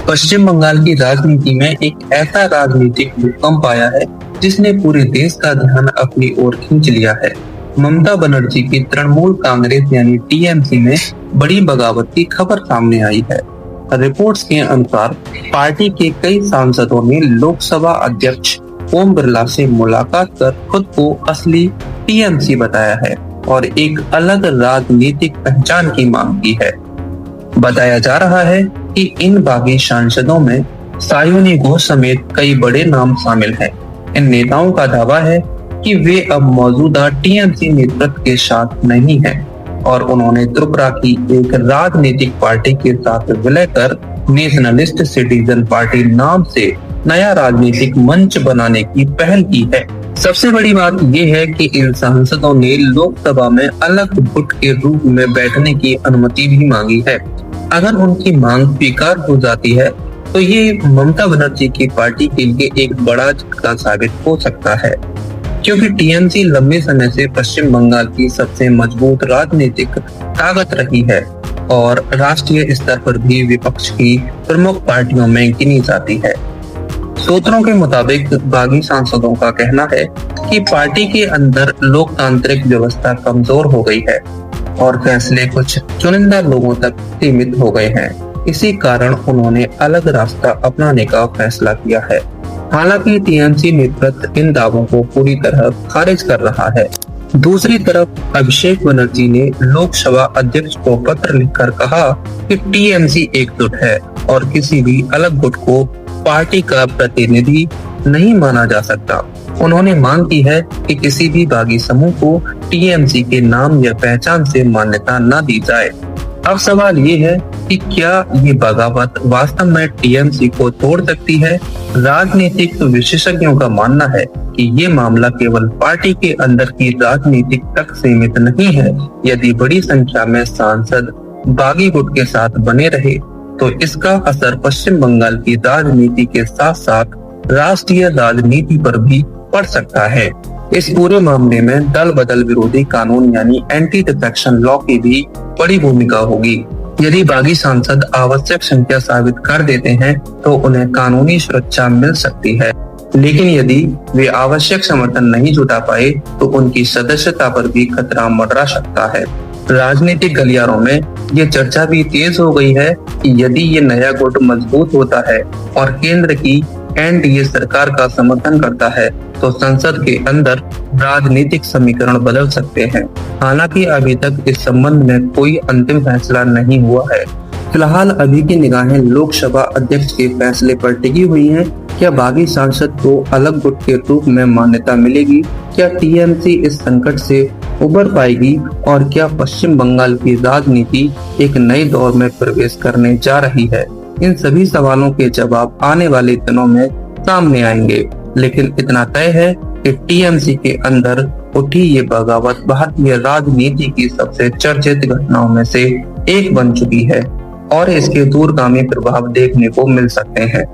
पश्चिम बंगाल की राजनीति में एक ऐसा राजनीतिक भूकंप आया है जिसने पूरे देश का ध्यान अपनी ओर खींच लिया है। ममता बनर्जी की तृणमूल कांग्रेस यानी टीएमसी में बड़ी बगावत की खबर सामने आई है। रिपोर्ट्स के अनुसार पार्टी के कई सांसदों ने लोकसभा अध्यक्ष ओम बिरला से मुलाकात कर खुद को असली टीएमसी बताया है और एक अलग राजनीतिक पहचान की मांग की है। बताया जा रहा है कि इन बागी सांसदों में सायोनी घोष समेत कई बड़े नाम शामिल हैं। इन नेताओं का दावा है कि वे अब मौजूदा टीएमसी नेतृत्व के साथ नहीं हैं और उन्होंने त्रिपुरा की एक राजनीतिक पार्टी के साथ विलय कर नेशनलिस्ट सिटीजन पार्टी नाम से नया राजनीतिक मंच बनाने की पहल की है। सबसे बड़ी बात यह है कि इन सांसदों ने लोकसभा में अलग गुट के रूप में बैठने की अनुमति भी मांगी है। अगर उनकी मांग स्वीकार हो जाती है तो ये ममता बनर्जी की पार्टी के लिए एक बड़ा झटका साबित हो सकता है, क्योंकि टीएमसी लंबे समय से पश्चिम बंगाल की सबसे मजबूत राजनीतिक ताकत रही है और राष्ट्रीय स्तर पर भी विपक्ष की प्रमुख पार्टियों में गिनी जाती है। सूत्रों के मुताबिक बागी सांसदों का कहना है कि पार्टी के अंदर लोकतांत्रिक व्यवस्था कमजोर हो गई है और फैसले कुछ चुनिंदा लोगों तक सीमित हो गए हैं। इसी कारण उन्होंने अलग रास्ता अपनाने का फैसला किया है। हालांकि टीएमसी नेतृत्व इन दावों को पूरी तरह खारिज कर रहा है। दूसरी तरफ अभिषेक बनर्जी ने लोकसभा अध्यक्ष को पत्र लिखकर कहा कि टीएमसी एकजुट है और किसी भी अलग गुट को पार्टी का प्रतिनिधि नहीं माना जा सकता। उन्होंने मांग की है कि किसी भी बागी समूह को टीएमसी के नाम या पहचान से मान्यता न दी जाए। अब सवाल ये है कि क्या ये बगावत वास्तव में टीएमसी को तोड़ सकती है? राजनीतिक विशेषज्ञों का मानना है कि ये मामला केवल पार्टी के अंदर की राजनीति तक सीमित नहीं है। यदि बड़ी संख्या में सांसद बागी गुट के साथ बने रहे तो इसका असर पश्चिम बंगाल की राजनीति के साथ साथ राष्ट्रीय राजनीति पर भी पड़ सकता है। इस पूरे मामले में दल बदल विरोधी कानून यानी एंटी डिफेक्शन लॉ की भी बड़ी भूमिका होगी। यदि बागी सांसद आवश्यक संख्या साबित कर देते हैं तो उन्हें कानूनी सुरक्षा मिल सकती है, लेकिन यदि वे आवश्यक समर्थन नहीं जुटा पाए तो उनकी सदस्यता पर भी खतरा मंडरा सकता है। राजनीतिक गलियारों में ये चर्चा भी तेज हो गई है कि यदि ये नया गुट मजबूत होता है और केंद्र की एनडीए सरकार का समर्थन करता है तो संसद के अंदर राजनीतिक समीकरण बदल सकते हैं। हालांकि अभी तक इस संबंध में कोई अंतिम फैसला नहीं हुआ है। फिलहाल अभी की निगाहें लोकसभा अध्यक्ष के फैसले पर टिकी हुई हैं। क्या बागी सांसद को अलग गुट के रूप में मान्यता मिलेगी? क्या टीएमसी इस संकट से उबर पाएगी और क्या पश्चिम बंगाल की राजनीति एक नए दौर में प्रवेश करने जा रही है? इन सभी सवालों के जवाब आने वाले दिनों में सामने आएंगे, लेकिन इतना तय है कि टीएमसी के अंदर उठी ये बगावत भारतीय राजनीति की सबसे चर्चित घटनाओं में से एक बन चुकी है और इसके दूरगामी प्रभाव देखने को मिल सकते हैं।